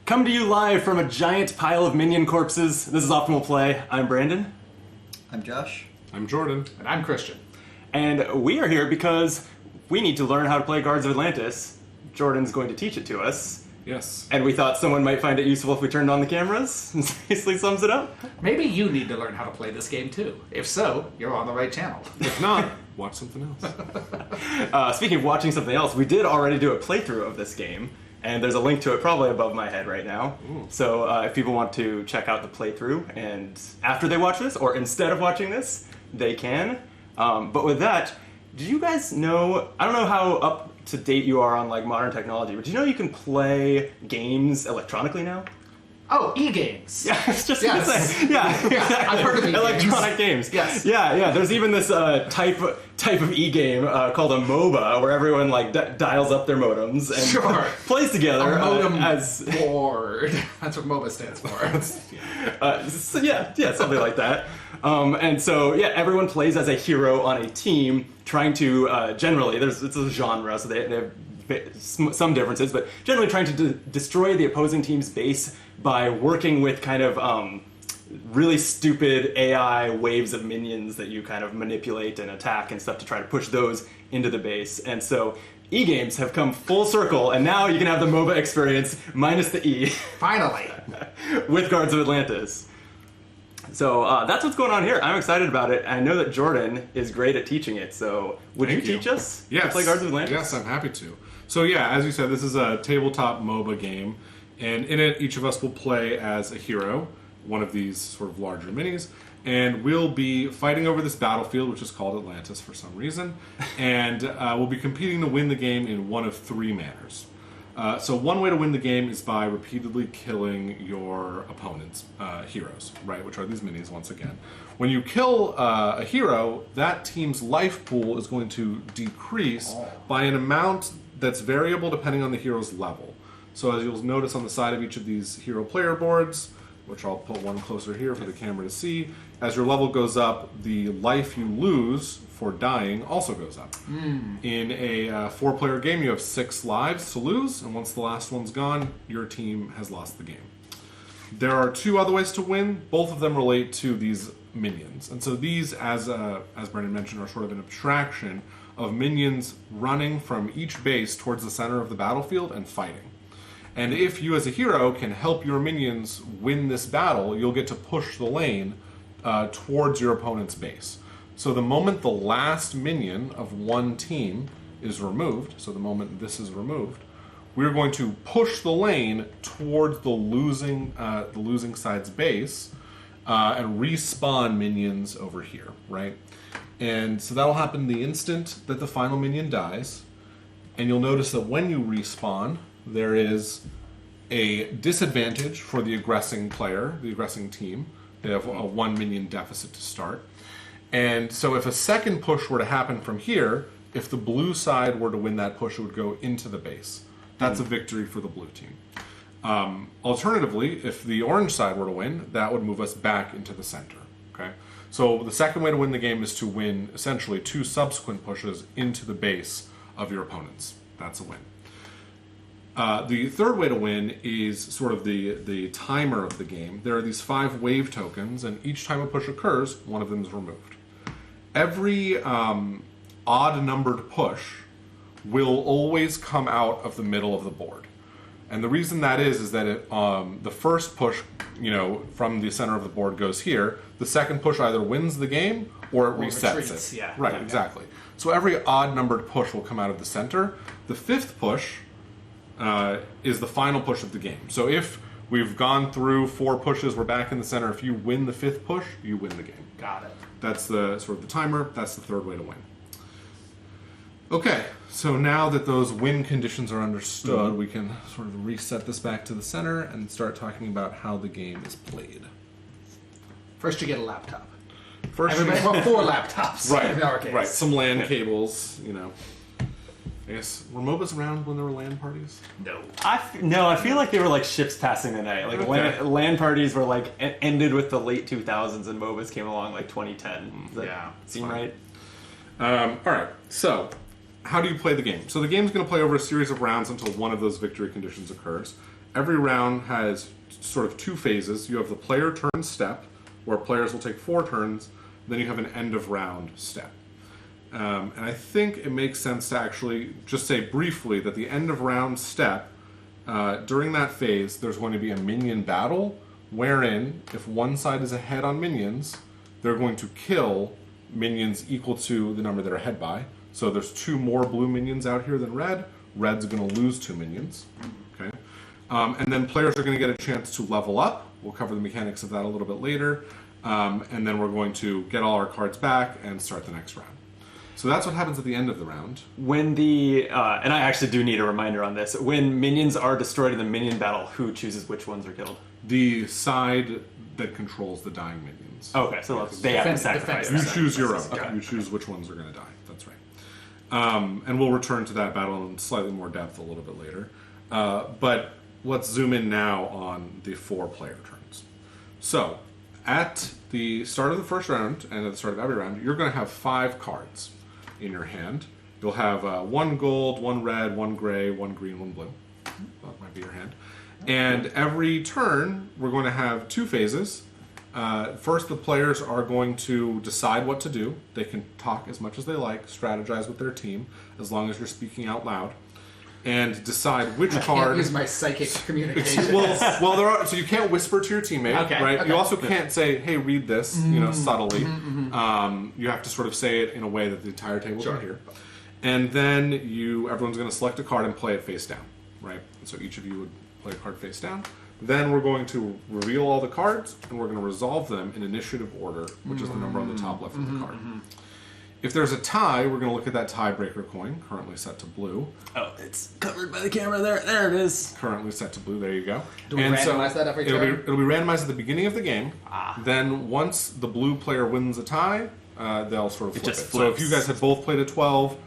Come to you live from a giant pile of minion corpses. This is Optimal Play. I'm Brandon. I'm Josh. I'm Jordan. And I'm Christian. And we are here because we need to learn how to play Guards of Atlantis. Jordan's going to teach it to us. Yes. And we thought someone might find it useful if we turned on the cameras. Basically sums it up. Maybe you need to learn how to play this game too. If so, you're on the right channel. If not, watch something else. Speaking of watching something else, we did already do a playthrough of this game. And there's a link to it probably above my head right now. Ooh. So if people want to check out the playthrough, and after they watch this, or instead of watching this, they can. But with that, did you guys know, I don't know how up to date you are on like modern technology, but do you know you can play games electronically now? Oh, e-games. Yeah, I was just Yes. gonna say. Yeah, exactly. I've heard of e-games. Electronic games. Yes. Yeah. There's even this type of e-game called a MOBA, where everyone like dials up their modems and Sure. plays together A modem as board. That's what MOBA stands for. so yeah, something like that. And so yeah, everyone plays as a hero on a team, trying to generally it's a genre, so they have some differences, but generally trying to destroy the opposing team's base by working with kind of really stupid AI waves of minions that you kind of manipulate and attack and stuff to try to push those into the base. And so e-games have come full circle, and now you can have the MOBA experience minus the E Finally. with Guards of Atlantis. So that's what's going on here. I'm excited about it. I know that Jordan is great at teaching it, so would you Thank you. teach us Yes. to play Guards of Atlantis? Yes, I'm happy to. So yeah, as you said, this is a tabletop MOBA game, and in it, each of us will play as a hero, one of these sort of larger minis, and we'll be fighting over this battlefield, which is called Atlantis for some reason, and we'll be competing to win the game in one of three manners. So one way to win the game is by repeatedly killing your opponent's heroes, right? Which are these minis once again. When you kill a hero, that team's life pool is going to decrease by an amount that's variable depending on the hero's level. So as you'll notice on the side of each of these hero player boards, which I'll put one closer here for the camera to see, as your level goes up, the life you lose for dying also goes up. In a 4-player game, you have 6 lives to lose, and once the last one's gone, your team has lost the game. There are 2 other ways to win. Both of them relate to these minions. And so these, as Brendan mentioned, are sort of an abstraction of minions running from each base towards the center of the battlefield and fighting. And if you as a hero can help your minions win this battle, you'll get to push the lane towards your opponent's base. So the moment the last minion of one team is removed, so the moment this is removed, we're going to push the lane towards the losing side's base and respawn minions over here, right? And so that'll happen the instant that the final minion dies. And you'll notice that when you respawn, there is a disadvantage for the aggressing player, the aggressing team. They have a 1 minion deficit to start. And so if a second push were to happen from here, if the blue side were to win that push, it would go into the base. That's a victory for the blue team. Alternatively, if the orange side were to win, that would move us back into the center. Okay. So the second way to win the game is to win essentially 2 subsequent pushes into the base of your opponents. That's a win. The third way to win is sort of the timer of the game. There are these 5 wave tokens, and each time a push occurs, one of them is removed. Every odd-numbered push will always come out of the middle of the board. And the reason that is that the first push, from the center of the board goes here. The second push either wins the game or it resets retreats, it. yeah. Right, Yeah. exactly. So every odd-numbered push will come out of the center. The 5th push is the final push of the game. So if we've gone through 4 pushes, we're back in the center. If you win the 5th push, you win the game. Got it. That's the sort of the timer. That's the third way to win. Okay, so now that those win conditions are understood, we can sort of reset this back to the center and start talking about how the game is played. First you get a laptop. First, Everybody, well, 4 laptops in our case. right. Some LAN cables, I guess, were MOBAs around when there were LAN parties? No. I feel like they were like ships passing the night. Like Okay. LAN parties were like ended with the late 2000s, and MOBAs came along like 2010. Does that Yeah, seem right? All right, so how do you play the game? So the game's going to play over a series of rounds until one of those victory conditions occurs. every round has sort of 2 phases. You have the player turn step, where players will take 4 turns. Then you have an end of round step. And I think it makes sense to actually just say briefly that the end of round step, during that phase, there's going to be a minion battle, wherein if one side is ahead on minions, they're going to kill minions equal to the number they're ahead by. So there's 2 more blue minions out here than red. Red's going to lose 2 minions. Okay, and then players are going to get a chance to level up. We'll cover the mechanics of that a little bit later. And then we're going to get all our cards back and start the next round. So that's what happens at the end of the round. When the and I actually do need a reminder on this. When minions are destroyed in the minion battle, who chooses which ones are killed? The side that controls the dying minions. Okay, so they have to sacrifice. You choose your own. Okay. You choose which ones are going to die. That's right. And we'll return to that battle in slightly more depth a little bit later. But let's zoom in now on the 4-player turns. So at the start of the first round and at the start of every round, you're going to have 5 cards in your hand. You'll have 1 gold, 1 red, 1 gray, 1 green, 1 blue. That might be your hand. And every turn, we're going to have 2 phases. First, the players are going to decide what to do. They can talk as much as they like, strategize with their team, as long as you're speaking out loud, and decide which card. I can't use my psychic communication. well, there are, so you can't whisper to your teammate, Okay, right? okay. You also can't say, "Hey, read this," subtly. You have to sort of say it in a way that the entire table can hear. And then everyone's going to select a card and play it face down, right? So each of you would play a card face down. Then we're going to reveal all the cards, and we're going to resolve them in initiative order, which is the number on the top left of the card. If there's a tie, we're going to look at that tiebreaker coin, currently set to blue. Oh, it's covered by the camera there. There it is. Currently set to blue. There you go. Do we randomize that every turn? It'll be randomized at the beginning of the game. Then once the blue player wins a tie, they'll sort of flip it. just So if flips. you guys had both played a 12,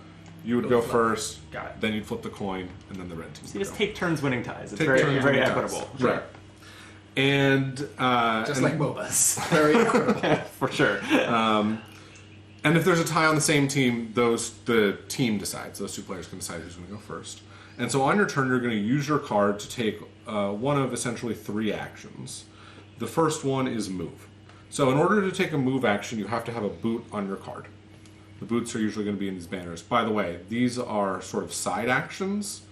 you would go first. Got it. Then you'd flip the coin, and then the red team You would just go. take turns winning ties. It's Take very, turns very winning equitable. ties. Right. And Just and- like MOBAs. Very equitable. For sure. And if there's a tie on the same team, the team decides. Those 2 players can decide who's going to go first. And so on your turn, you're going to use your card to take one of essentially 3 actions. The first one is move. So in order to take a move action, you have to have a boot on your card. The boots are usually going to be in these banners. By the way, these are sort of side actions,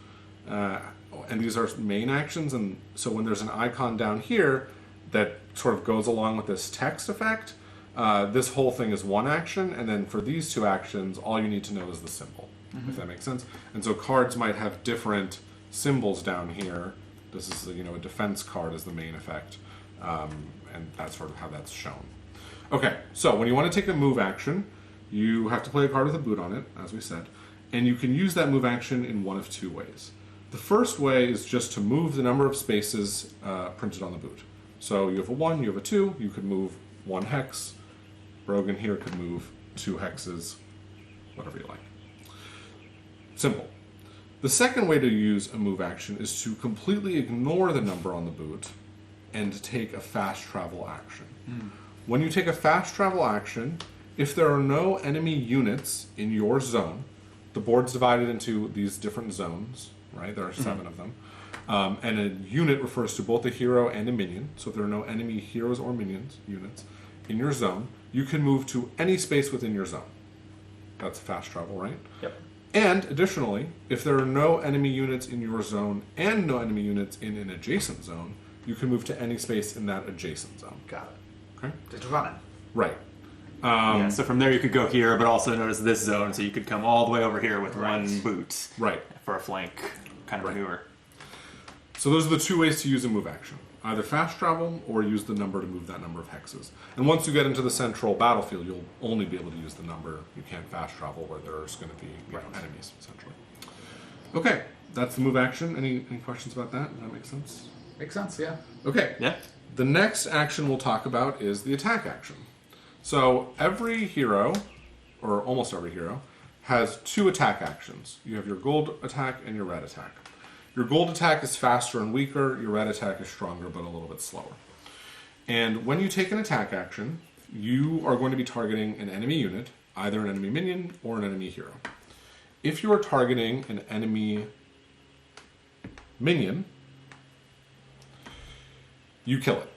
and these are main actions. And so when there's an icon down here that sort of goes along with this text effect, this whole thing is 1 action, and then for these 2 actions, all you need to know is the symbol, if that makes sense. And so cards might have different symbols down here. This is a defense card is the main effect, and that's sort of how that's shown. Okay, so when you want to take a move action, you have to play a card with a boot on it, as we said, and you can use that move action in one of 2 ways. The first way is just to move the number of spaces printed on the boot. So you have a 1, you have a 2, you could move 1 hex. Brogan here could move 2 hexes, whatever you like. Simple. The second way to use a move action is to completely ignore the number on the boot and take a fast travel action. When you take a fast travel action, if there are no enemy units in your zone, the board's divided into these different zones, right? There are 7 of them. And a unit refers to both a hero and a minion. So if there are no enemy heroes or minions units in your zone, you can move to any space within your zone. That's fast travel, right? Yep. And additionally, if there are no enemy units in your zone and no enemy units in an adjacent zone, you can move to any space in that adjacent zone. Got it. Okay? Just running. Right. Yeah, so from there you could go here, but also notice this zone, so you could come all the way over here with Right. 1 boot Right. for a flank kind of maneuver. So those are the 2 ways to use a move action. Either fast travel or use the number to move that number of hexes. And once you get into the central battlefield, you'll only be able to use the number. You can't fast travel where there's going to be enemies, essentially. Okay, that's the move action. Any questions about that? Does that make sense? Makes sense, yeah. Okay. Yeah. The next action we'll talk about is the attack action. So every hero, or almost every hero, has 2 attack actions. You have your gold attack and your red attack. Your gold attack is faster and weaker, your red attack is stronger but a little bit slower. And when you take an attack action, you are going to be targeting an enemy unit, either an enemy minion or an enemy hero. If you are targeting an enemy minion, you kill it.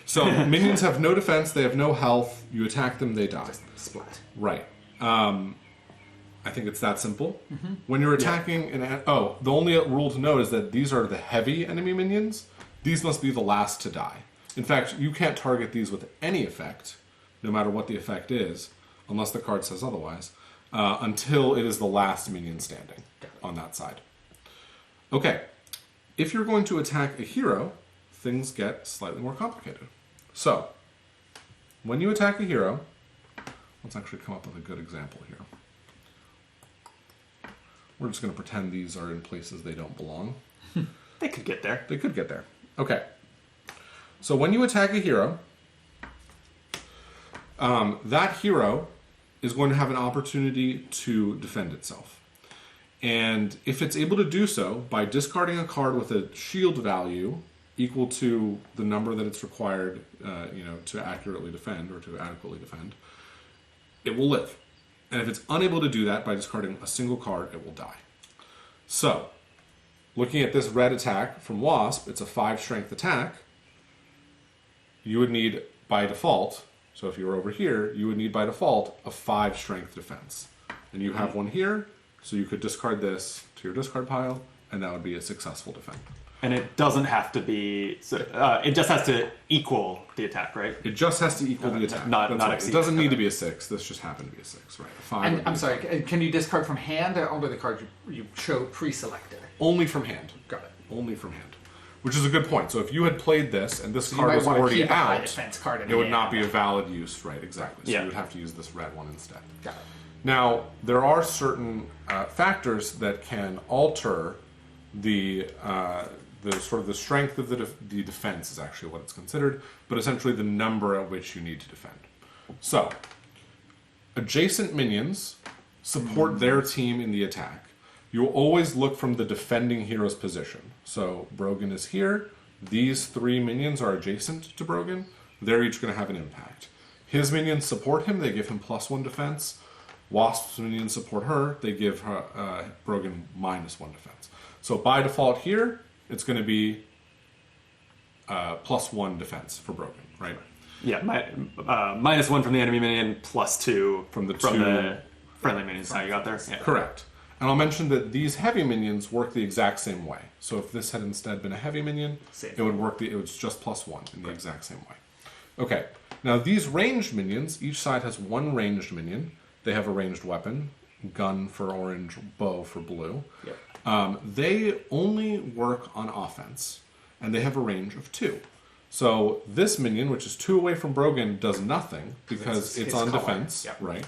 So minions have no defense, they have no health, you attack them, they die. Splat. Right. I think it's that simple. When you're attacking the only rule to note is that these are the heavy enemy minions. These must be the last to die. In fact, you can't target these with any effect, no matter what the effect is, unless the card says otherwise, until it is the last minion standing on that side. Okay. If you're going to attack a hero, things get slightly more complicated. So, when you attack a hero, let's actually come up with a good example here. We're just going to pretend these are in places they don't belong. They could get there. They could get there. Okay. So when you attack a hero, that hero is going to have an opportunity to defend itself. And if it's able to do so by discarding a card with a shield value equal to the number that it's required to accurately defend or to adequately defend, it will live. And if it's unable to do that by discarding a single card, it will die. So, looking at this red attack from Wasp, it's a 5 strength attack. You would need, by default, so if you were over here, you would need, by default, a 5 strength defense. And you have one here, so you could discard this to your discard pile, and that would be a successful defense. And it doesn't have to be... it just has to equal the attack, right? It just has to equal the attack. Not right. exceed. It doesn't need to be a 6. This just happened to be a 6, right? A 5. And I'm sorry, can you discard from hand or only the cards you show pre-selected? Only from hand. Got it. Only from hand. Which is a good point. So if you had played this and this you card might was want to already keep a high out, defense card in it would hand. not be a valid use, right? Exactly. So Yeah. you would have to use this red one instead. Got it. Now, there are certain factors that can alter the sort of the strength of the defense is actually what it's considered, but essentially the number at which you need to defend. So, adjacent minions support their team in the attack. You'll always look from the defending hero's position. So, Brogan is here. These 3 minions are adjacent to Brogan. They're each going to have an impact. His minions support him. They give him +1 defense. Wasp's minions support her. They give her, Brogan -1 defense. So, by default here, it's going to be +1 defense for Brogan, right? Yeah, -1 from the enemy minion, +2 from the friendly minions. How you got there? Yeah. Correct. And I'll mention that these heavy minions work the exact same way. So if this had instead been a heavy minion, Same. it would work. It was just +1 in the exact same way. Okay. Now these ranged minions, each side has 1 ranged minion. They have a ranged weapon, gun for orange, bow for blue. Yep. They only work on offense, and they have a range of 2. So this minion, which is 2 away from Brogan, does nothing because it's on color. defense, Yep. right?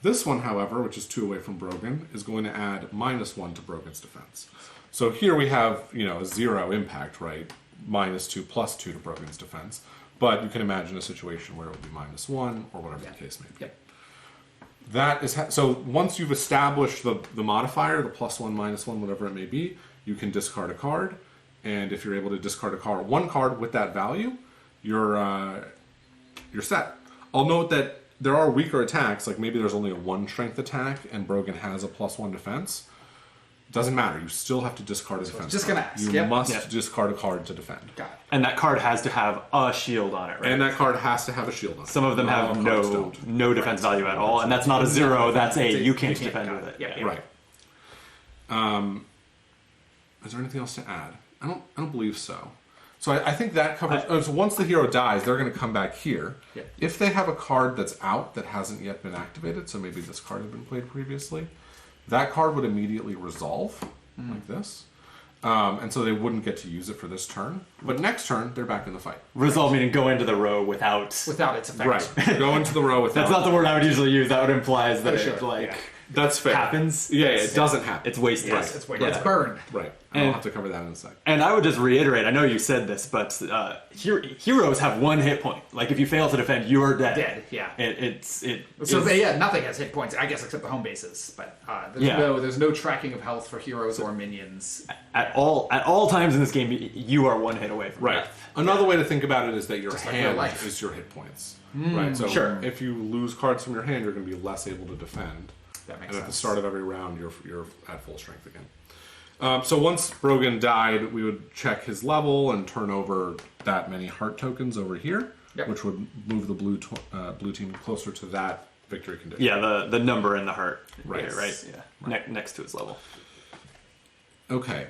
This one, however, which is 2 away from Brogan, is going to add -1 to Brogan's defense. So here we have, a 0 impact, right? -2 +2 to Brogan's defense. But you can imagine a situation where it would be -1 or whatever the case may be. Yep. That is so once you've established the modifier, the +1, -1, whatever it may be, you can discard a card. And if you're able to discard one card with that value, you're set. I'll note that there are weaker attacks, like maybe there's only a 1 strength attack and Brogan has a +1 defense. Doesn't matter. You still have to discard a defense just card. gonna ask. You Yep. must Yep. discard a card to defend. Got it. And that card has to have a shield on it, right? And that card has to have a shield on it. Some of them Not all have cards don't. no defense value at all, and that's not a 0. That's a you can't defend got with it. it. Yeah. Right. Is there anything else to add? I don't believe so. So I think that covers. So once the hero dies, they're going to come back here. Yeah. If they have a card that's out that hasn't yet been activated, so maybe this card had been played previously, that card would immediately resolve like this, and so they wouldn't get to use it for this turn. But next turn, they're back in the fight. Resolve meaning go into the row without its effect. Right. Go into the row without. That's not the word I would usually use. That would implies that For it sure, yeah. That's fair. happens. Yeah, it doesn't happen. It's wasted. Yes, it's Yeah. it's burned. Right. And- I'll have to cover that in a sec. And I would just reiterate, I know you said this, but heroes have 1 hit point. Like, if you fail to defend, you are dead. Dead, yeah. So Nothing has hit points, I guess, except the home bases. But Yeah. there's no tracking of health for heroes or minions. at all times in this game, you are 1 hit away from Right. death. Another way to think about it is that your Just like real hand life. is your hit points. Right. So Sure. if you lose cards from your hand, you're going to be less able to defend. That makes And at the sense. start of every round, you're at full strength again. So once Brogan died, we would check his level and turn over that many heart tokens over here, which would move the blue team closer to that victory condition. Yeah, the number in the heart. Right. Here, right? Yeah. Next to his level. Okay.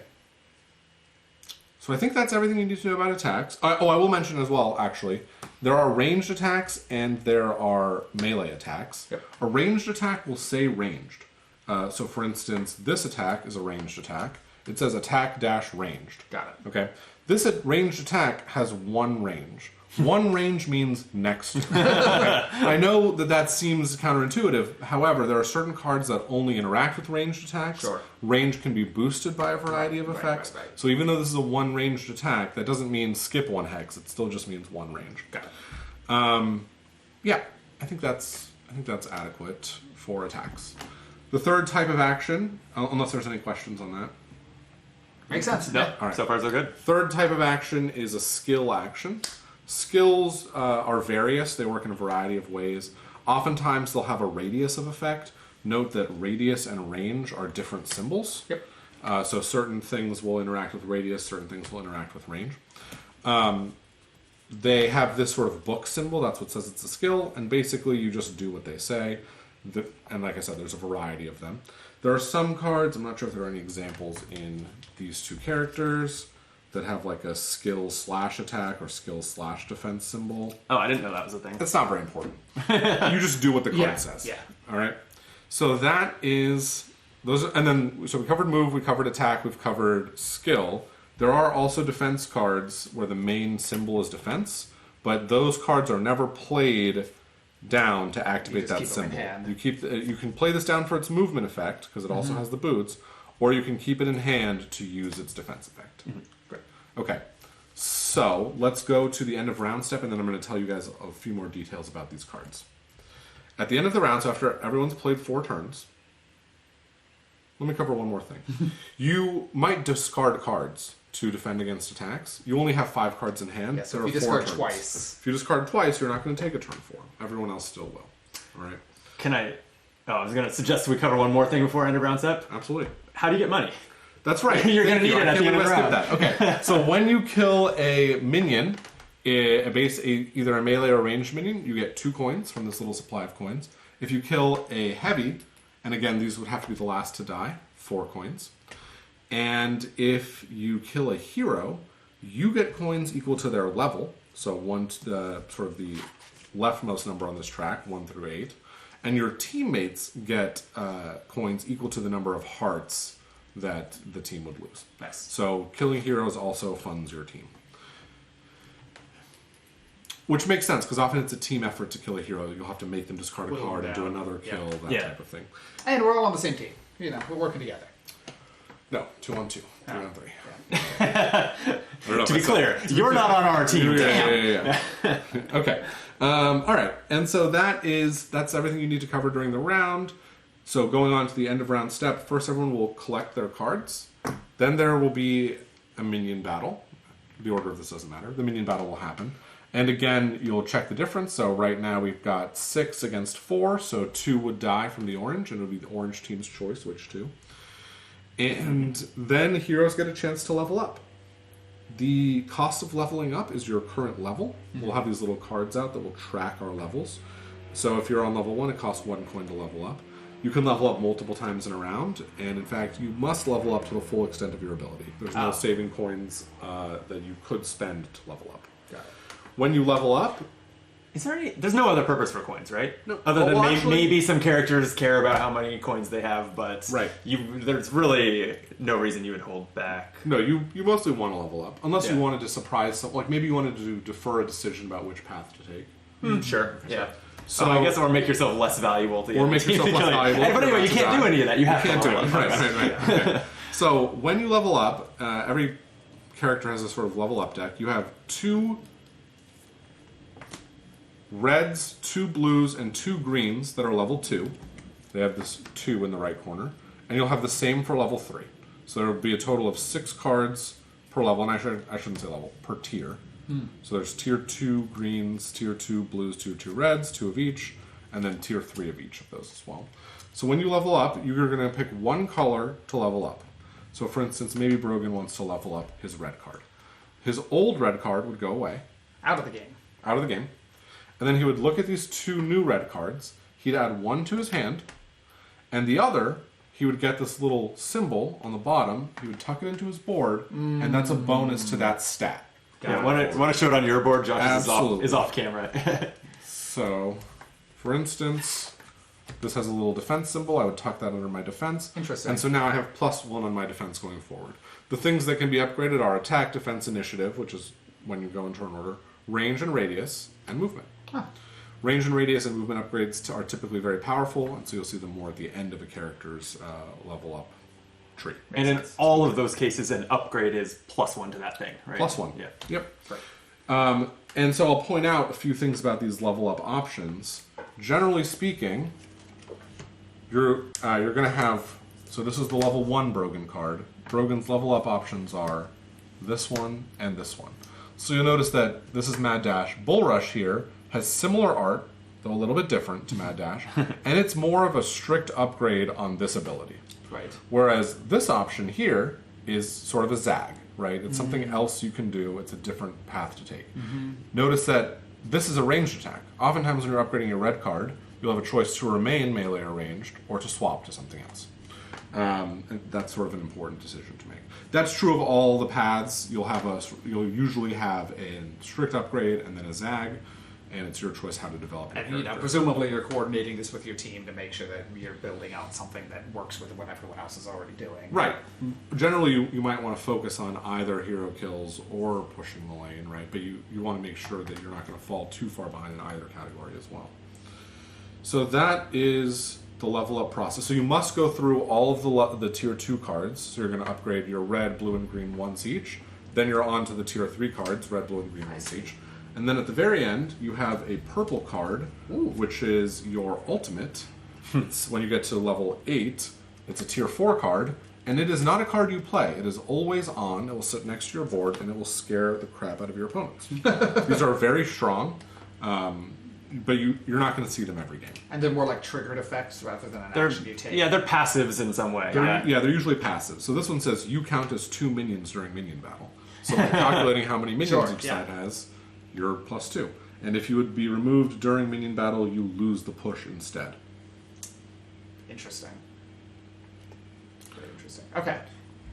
So I think that's everything you need to know about attacks. I will mention as well, actually, there are ranged attacks and there are melee attacks. Yep. A ranged attack will say ranged. So for instance, this attack is a ranged attack. It says attack dash ranged. Got it. Okay. This ranged attack has one range. One range means next. Okay. I know that seems counterintuitive. However, there are certain cards that only interact with ranged attacks. Sure. Range can be boosted by a variety of effects. Right. So even though this is a one ranged attack, that doesn't mean skip one hex. It still just means one range. Got it. Yeah, I think that's adequate for attacks. The third type of action, unless there's any questions on that. Makes sense. No, All right. so far so good. Third type of action is a skill action. Skills are various. They work in a variety of ways. Oftentimes they'll have a radius of effect. Note that radius and range are different symbols. Yep. So certain things will interact with radius, certain things will interact with range. They have this sort of book symbol. That's what says it's a skill. And basically you just do what they say. And like I said, there's a variety of them. There are some cards, I'm not sure if there are any examples in these two characters, that have like a skill slash attack or skill slash defense symbol. Oh, I didn't know that was a thing. That's not very important. You just do what the card says. Yeah. All right. So that is those. And then so we covered move, we covered attack, we've covered skill. There are also defense cards where the main symbol is defense, but those cards are never played down to activate that keep them in symbol. hand. You can play this down for its movement effect because it also has the boots, or you can keep it in hand to use its defense effect. Great. Okay, so let's go to the end of round step, and then I'm going to tell you guys a few more details about these cards. At the end of the round, so after everyone's played 4 turns, let me cover one more thing. You might discard cards to defend against attacks. You only have 5 cards in hand. Yeah, so There if are you 4 discard turns. twice. If you discard twice, you're not going to take a turn 4. Everyone else still will. All right? Can I? Oh, I was going to suggest we cover one more thing before end of round step. Absolutely. How do you get money? That's right. You're Thank gonna need you. it I at the can't end of the believe I round. skipped that. Okay. So when you kill a minion, either a melee or ranged minion, you get 2 coins from this little supply of coins. If you kill a heavy, and again these would have to be the last to die, 4 coins. And if you kill a hero, you get coins equal to their level. So one to the sort of the leftmost number on this track, 1 through 8. And your teammates get coins equal to the number of hearts that the team would lose. Nice. So killing heroes also funds your team. Which makes sense, because often it's a team effort to kill a hero. You'll have to make them discard a Whittle card and do down. another kill, that Yeah. type of thing. And we're all on the same team. You know, we're working together. No, 2-on-2, 3-on-3. To be clear, you're not on our team. Yeah. Okay. All right. And so that's everything you need to cover during the round. So going on to the end of round step, first everyone will collect their cards. Then there will be a minion battle. The order of this doesn't matter. The minion battle will happen. And again, you'll check the difference. So right now we've got 6 against 4, so 2 would die from the orange, and it'll be the orange team's choice which 2. And then heroes get a chance to level up. The cost of leveling up is your current level. We'll have these little cards out that will track our levels. So if you're on level 1, it costs 1 coin to level up. You can level up multiple times in a round, and in fact, you must level up to the full extent of your ability. There's no saving coins that you could spend to level up. Got it. When you level up, Is there any? There's no other purpose for coins, right? No. Other than Well, actually- maybe some characters care about how many coins they have, but Right. there's really no reason you would hold back. no, you mostly want to level up. Unless you Yeah. wanted to surprise some, like maybe you wanted to defer a decision about which path to take. Sure. Yeah. So- So I guess, or make yourself less valuable to the Or other make team. yourself less valuable. But anyway, you You're about can't to do die. any of that. You have Can't to do it. level up. Right. Okay. So when you level up, every character has a sort of level up deck. You have 2 reds, 2 blues, and 2 greens that are level 2. They have this 2 in the right corner. And you'll have the same for level 3. So there will be a total of 6 cards per level, and I shouldn't say level, per tier. So there's tier 2 greens, tier 2 blues, tier 2 reds, 2 of each, and then tier 3 of each of those as well. So when you level up, you're going to pick one color to level up. So, for instance, maybe Brogan wants to level up his red card. His old red card would go away. Out of the game. Out of the game. And then he would look at these 2 new red cards. He'd add 1 to his hand. And the other, he would get this little symbol on the bottom. He would tuck it into his board. And that's a bonus to that stat. Yeah, want to show it on your board? Josh is off camera. So, for instance, this has a little defense symbol. I would tuck that under my defense. Interesting. And so now I have +1 on my defense going forward. The things that can be upgraded are attack, defense, initiative, which is when you go in turn order, range and radius, and movement. Huh. Range and radius and movement upgrades are typically very powerful, and so you'll see them more at the end of a character's level up tree. And in all of those cases, an upgrade is +1 to that thing, right? +1. Yeah. Yep. Right. And so I'll point out a few things about these level up options. Generally speaking, you're going to have... So this is the level 1 Brogan card. Brogan's level up options are this one and this one. So you'll notice that this is Mad Dash. Bull Rush here has similar art, though a little bit different to Mad Dash, and it's more of a strict upgrade on this ability. Right. Whereas this option here is sort of a zag, right? It's something else you can do. It's a different path to take. Notice that this is a ranged attack. Oftentimes when you're upgrading your red card, you'll have a choice to remain melee or ranged, or to swap to something else. And that's sort of an important decision to make. That's true of all the paths. You'll usually have a strict upgrade and then a zag, and it's your choice how to develop your And character. presumably you're coordinating this with your team to make sure that you're building out something that works with what everyone else is already doing. Right. Generally, you might want to focus on either hero kills or pushing the lane, right? But you want to make sure that you're not going to fall too far behind in either category as well. So that is the level up process. So you must go through all of the tier 2 cards. So you're going to upgrade your red, blue, and green once each. Then you're on to the tier 3 cards, red, blue, and green once each. And then at the very end, you have a purple card, which is your ultimate. It's when you get to level 8, it's a tier 4 card, and it is not a card you play. It is always on. It will sit next to your board, and it will scare the crap out of your opponents. These are very strong, but you're not going to see them every game. And they're more like triggered effects rather than an action you take. Yeah, they're passives in some way. They're usually passive. So this one says you count as 2 minions during minion battle. So by calculating how many minions each side has, you're +2. And if you would be removed during minion battle, you lose the push instead. Interesting. Very interesting. Okay.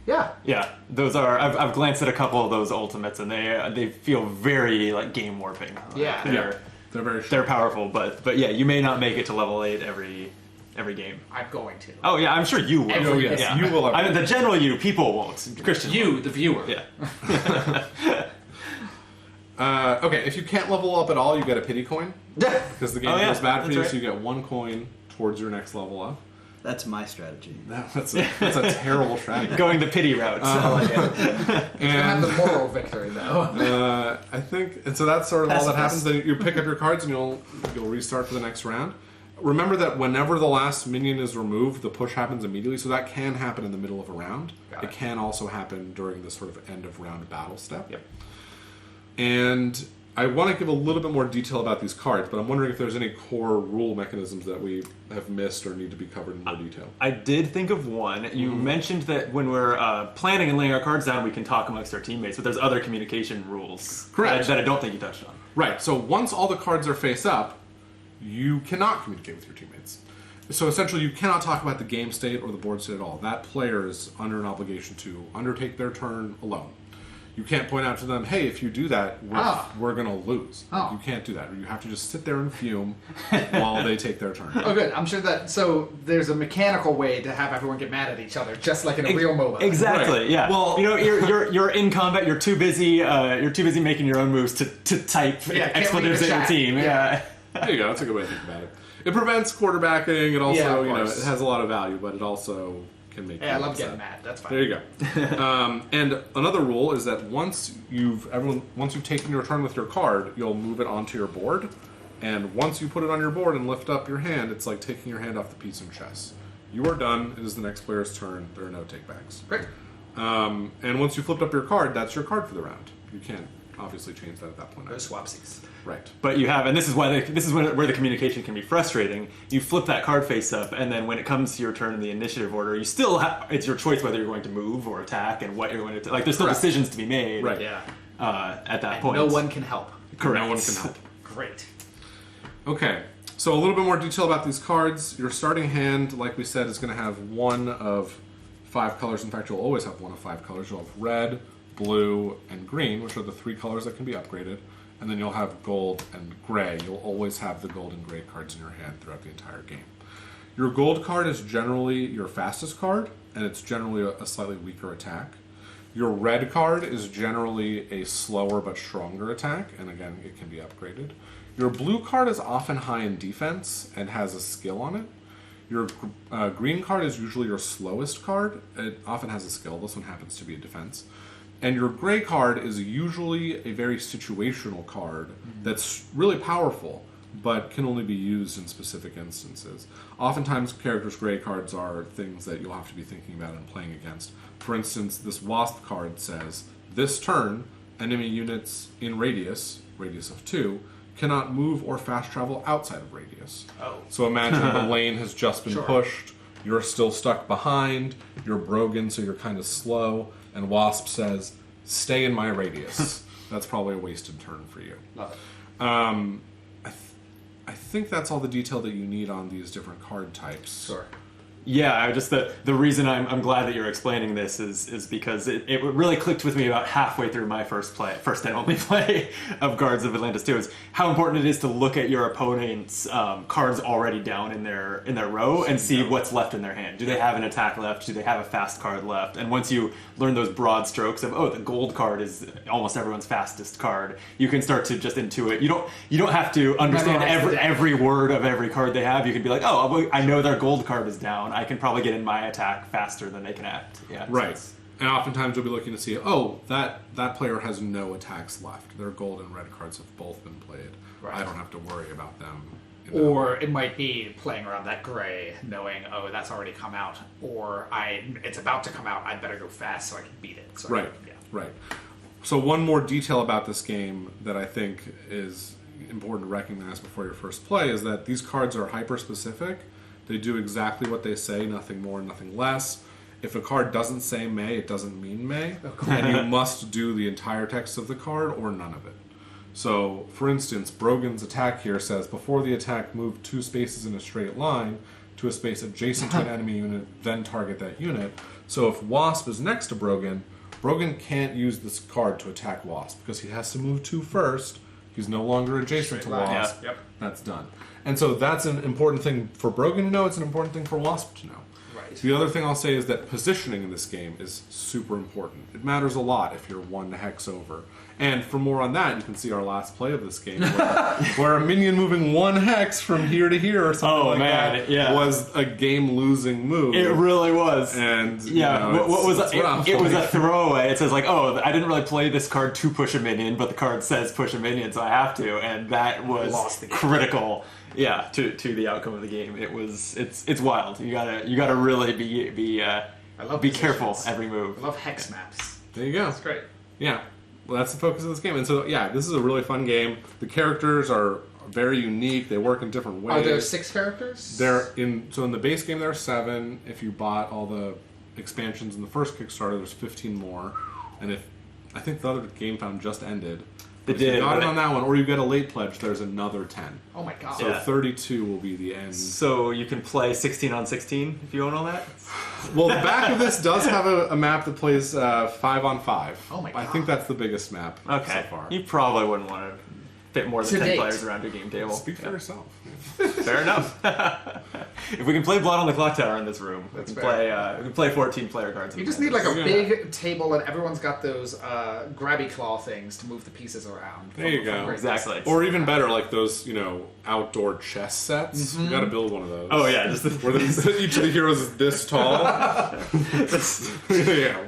Yeah. Yeah, those are. I've glanced at a couple of those ultimates, and they feel very like game warping. Yeah. They're very strong. They're powerful, but yeah, you may not make it to level 8 every game. I'm going to. Oh yeah, I'm sure you will. Every yes, Yeah. you will. I mean, the general you, people won't. Christian, You, the viewer. Yeah. Okay, if you can't level up at all, you get a pity coin. Because the game goes bad for that's you, right. so you get 1 coin towards your next level up. That's my strategy. That's a terrible strategy. Going the pity route. I like it. You have the moral victory, though. I think, and so that's sort of all that happens. Pacifist. Then you pick up your cards and you'll restart for the next round. Remember that whenever the last minion is removed, the push happens immediately. So that can happen in the middle of a round. Got It it. can also happen during the sort of end of round battle step. Yep. And I want to give a little bit more detail about these cards, but I'm wondering if there's any core rule mechanisms that we have missed or need to be covered in more detail. I did think of one. You mentioned that when we're planning and laying our cards down, we can talk amongst our teammates, but there's other communication rules Correct. that I don't think you touched on. Right, so once all the cards are face up, you cannot communicate with your teammates. So essentially, you cannot talk about the game state or the board state at all. That player is under an obligation to undertake their turn alone. You can't point out to them, hey, if you do that, we're going to lose. Oh. You can't do that. You have to just sit there and fume while they take their turn. Oh, good. I'm sure that. So there's a mechanical way to have everyone get mad at each other, just like in a real MOBA. Exactly. Right. Yeah. Well- you know, you're in combat. You're too busy. You're too busy making your own moves to type Yeah, can't expletives read the at your chat. team. Yeah. There you go. That's a good way to think about it. It prevents quarterbacking. It also, Yeah, of course. it has a lot of value, but it also can make. Yeah, I you love upset. getting mad. That's fine. There you go. And another rule is that once you've taken your turn with your card, you'll move it onto your board. And once you put it on your board and lift up your hand, it's like taking your hand off the piece in chess. You are done. It is the next player's turn. There are no takebacks. Great. And once you flipped up your card, that's your card for the round. You can't obviously change that at that point. No swapsies. Right. But you have, and this is where the communication can be frustrating. You flip that card face up, and then when it comes to your turn in the initiative order, you still have, it's your choice whether you're going to move or attack and what you're going to, like, there's still decisions to be made. Right. Yeah. At that And point. no one can help. Correct. No one can help. Great. Okay, so a little bit more detail about these cards. Your starting hand, like we said, is going to have one of 5 colors. In fact, you'll always have one of 5 colors. You'll have red, blue, and green, which are the 3 colors that can be upgraded. And then you'll have gold and gray. You'll always have the gold and gray cards in your hand throughout the entire game. Your gold card is generally your fastest card, and it's generally a slightly weaker attack. Your red card is generally a slower but stronger attack, and again, it can be upgraded. Your blue card is often high in defense and has a skill on it. Your green card is usually your slowest card. It often has a skill. This one happens to be a defense. And your gray card is usually a very situational card that's really powerful, but can only be used in specific instances. Oftentimes, characters' gray cards are things that you'll have to be thinking about and playing against. For instance, this Wasp card says, this turn, enemy units in radius of 2, cannot move or fast travel outside of radius. Oh. So imagine the lane has just been pushed, you're still stuck behind, you're broken, so you're kind of slow, and Wasp says, stay in my radius. That's probably a wasted turn for you. Love it. I think that's all the detail that you need on these different card types. Sure. Yeah, I just the reason I'm glad that you're explaining this is because it really clicked with me about halfway through my first and only play of Guards of Atlantis 2 is how important it is to look at your opponent's cards already down in their row and see what's left in their hand. Do they have an attack left? Do they have a fast card left? And once you learn those broad strokes of the gold card is almost everyone's fastest card, you can start to just intuit. You don't have to understand every word of every card they have. You can be like, oh, I know their gold card is down. I can probably get in my attack faster than they can act. Yeah, right. And oftentimes you'll be looking to see, that player has no attacks left. Their gold and red cards have both been played. Right. I don't have to worry about them. Or it might be playing around that gray, knowing, that's already come out, or it's about to come out, I'd better go fast so I can beat it. So right, right. So one more detail about this game that I think is important to recognize before your first play is that these cards are hyper-specific. They do exactly what they say, nothing more, nothing less. If a card doesn't say may, it doesn't mean may. And you must do the entire text of the card or none of it. So, for instance, Brogan's attack here says, before the attack, move 2 spaces in a straight line to a space adjacent to an enemy unit, then target that unit. So if Wasp is next to Brogan, Brogan can't use this card to attack Wasp because he has to move 2 first. He's no longer adjacent to Wasp. Yep. That's done. And so that's an important thing for Brogan to know. It's an important thing for Wasp to know. Right. The other thing I'll say is that positioning in this game is super important. It matters a lot if you're 1 hex over. And for more on that, you can see our last play of this game, where a minion moving 1 hex from here to here or something that was a game-losing move. It really was. And what was it was a throwaway. It says like, I didn't really play this card to push a minion, but the card says push a minion, so I have to, and that was critical. Yeah, to the outcome of the game. It's wild. You gotta really be careful every move. I love hex maps. There you go. That's great. Yeah. Well, that's the focus of this game. And so, this is a really fun game. The characters are very unique. They work in different ways. Are there 6 characters? In the base game, there are 7. If you bought all the expansions in the first Kickstarter, there's 15 more. And I think the other game found just ended. It if did. you got it on that one, or you get a late pledge, there's another 10. Oh my god. So 32 will be the end. So you can play 16 on 16 if you own all that? Well, the back of this does have a map that plays 5 on 5 Oh my god. I think that's the biggest map so far. You probably wouldn't want to fit more than 10 players around your game table. Speak for yourself. Fair enough. If we can play Blood on the Clock Tower in this room, we can play 14 player cards. You just need like a big table, and everyone's got those grabby claw things to move the pieces around. There you go. Exactly. Or even better, like those, outdoor chess sets. You got to build one of those. Oh yeah, just where each of the heroes is this tall. Yeah.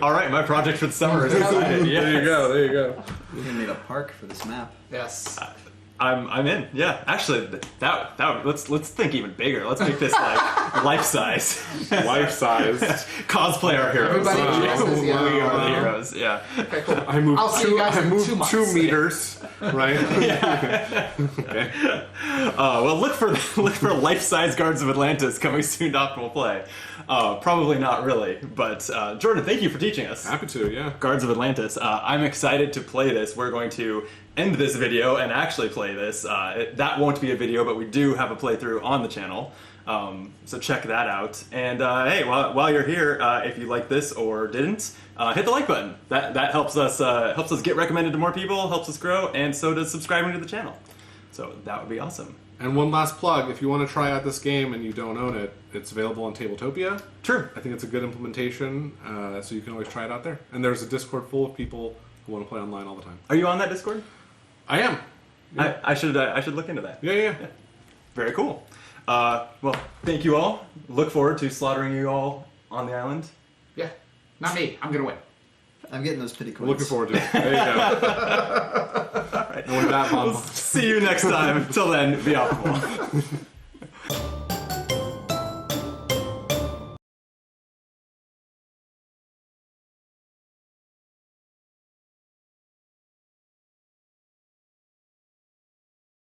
All right, my project for the summer is excited. Yes. There you go. We're gonna need a park for this map. Yes. I'm in. Yeah, actually, that let's think even bigger. Let's make this like life size. Life size. Cosplay our heroes. Everybody dresses, We are the heroes. is. Yeah. Okay, cool. I moved I'll see you guys in 2 months. 2 meters, right? Okay. Well, look for life-size Guards of Atlantis coming soon to Optimal Play. Probably not really, but Jordan, thank you for teaching us. Happy to, yeah. Guards of Atlantis. I'm excited to play this. We're going to end this video and actually play this. That won't be a video, but we do have a playthrough on the channel. So check that out. And hey, while you're here, if you like this or didn't, hit the like button. That helps us get recommended to more people, helps us grow, and so does subscribing to the channel. So that would be awesome. And one last plug, if you want to try out this game and you don't own it, it's available on Tabletopia. True. I think it's a good implementation, so you can always try it out there. And there's a Discord full of people who want to play online all the time. Are you on that Discord? I am. Yeah. I should look into that. Yeah. Very cool. Well, thank you all. Look forward to slaughtering you all on the island. Yeah. Not me. I'm going to win. I'm getting those pity coins. Looking forward to it. There you go. All right. And with that, Mom. See you next time. Until then, be optimal.